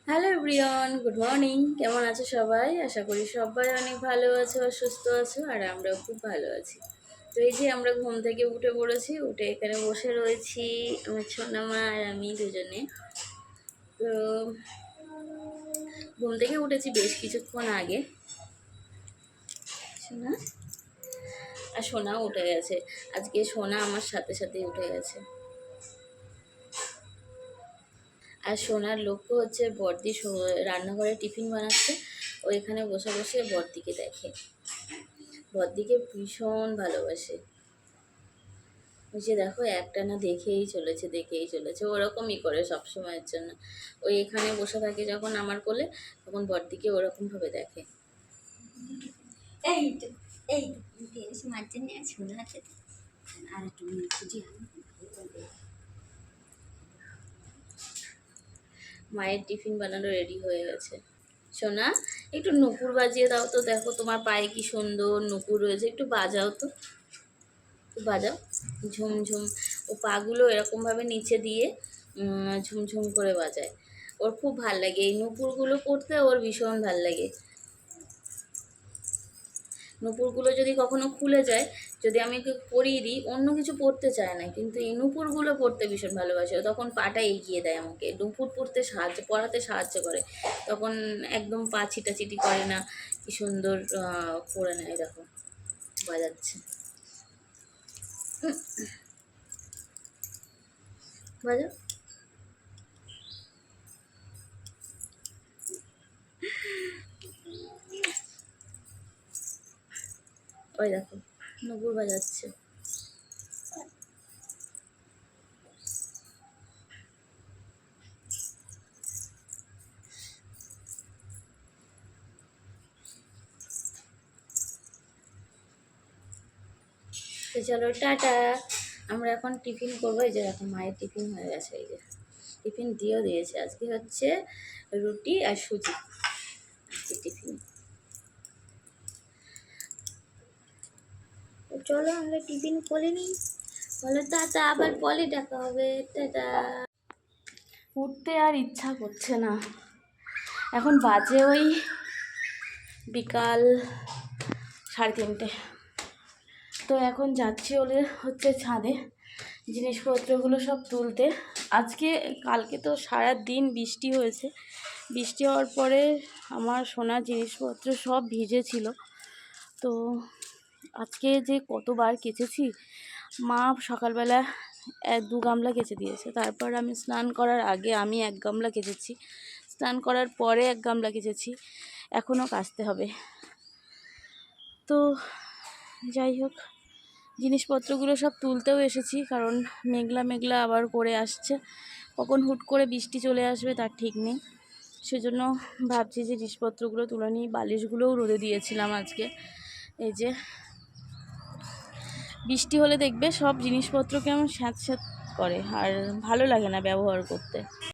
Hello everyone, good morning. কেমন আছো সবাই? আশা করি সবাই অনেক ভালো আছো আর সুস্থ আছো, আর আমরাও খুব ভালো আছি। তো এই যে আমরা ঘুম থেকে উঠে পড়েছি, উঠে এখানে বসে রয়েছি আমার ছোনামা আর আমি দুজনে। তো ঘুম থেকে উঠেছি বেশ কিছুক্ষণ আগে। সোনা আর সোনা উঠে গেছে। আজকে সোনা আমার সাথে সাথে উঠে গেছে। আর সোনার লক্ষ্য হচ্ছে বড়দি রান্নাঘরে টিফিন বানাচ্ছে, ও এখানে বসে বসে বড়দিকে দেখে। বড়দিকে ভীষণ ভালোবাসে। ওই যে দেখো একটানা দেখেই চলেছে ওরকমই করে সব সময়ের জন্য। ওই এখানে বসে থাকে যখন আমার কোলে, তখন বড়দিকে ওরকমভাবে দেখে। এই তো এই টেনিস মারছে না শোনা আছে আর একটু খুঁজি মায়ের টিফিন বানানো রেডি হয়ে গেছে। সোনা, একটু নুপুর বাজিয়ে দাও তো, দেখো তোমার পায়ে কি সুন্দর নুপুর রয়েছে, একটু বাজাও তো, একটু বাজাও। ঝুমঝুম, ও পাগুলো এরকমভাবে নিচে দিয়ে ঝুমঝুম করে বাজায়। ওর খুব ভাল লাগে এই নুপুরগুলো পরতে, ওর ভীষণ ভাল লাগে। নুপুরগুলো যদি কখনো খুলে যায়, যদি আমি ওকে পরিয়ে দিই, অন্য কিছু পরতে চায় না, কিন্তু এই নুপুরগুলো পরতে ভীষণ ভালোবাসে। ও তখন পাটা এগিয়ে দেয় আমাকে, নুপুর পরাতে সাহায্য করে। তখন একদম পা ছিটাছিটি করে না, কি সুন্দর পরে নেয়। দেখো বাজাচ্ছে, বাজাও। ওই দেখো নুপুর বাজাচ্ছে। তো চলো টাটা, আমরা এখন টিফিন করবো। এই যে এখন মায়ের টিফিন হয়ে গেছে, এই যে টিফিন দিয়েছে। আজকে হচ্ছে রুটি আর সুজি আজকে টিফিন। তো চলো আমরা টিফিন করে নিই। বলো টাটা, আবার পরে দেখা হবে, টাটা। উঠতে আর ইচ্ছা করছে না, এখন বাজে ওই বিকাল 3:30। তো এখন যাচ্ছি হচ্ছে ছাদে জিনিসপত্রগুলো সব তুলতে। কালকে তো সারা দিন বৃষ্টি হয়েছে, বৃষ্টি হওয়ার পরে আমার সোনার জিনিসপত্র সব ভিজেছিল। তো আজকে যে কতবার কেচেছি, মা সকালবেলা 2 গামলা কেচে দিয়েছে, তারপর আমি স্নান করার আগে আমি 1 গামলা কেচেছি, স্নান করার পরে 1 গামলা কেচেছি, এখনও কাচতে হবে। তো যাই হোক, জিনিসপত্রগুলো সব তুলতেও এসেছি, কারণ মেঘলা মেঘলা আবার করে আসছে, কখন হুট করে বৃষ্টি চলে আসবে তার ঠিক নেই। সেজন্য ভাবছি যে জিনিসপত্রগুলো তুলে নিই। বালিশগুলোও রোদে দিয়েছিলাম আজকে। এই যে বৃষ্টি হলে দেখবে সব জিনিসপত্র কেমন স্যাঁতস্যাঁত করে, আর ভালো লাগে না ব্যবহার করতে।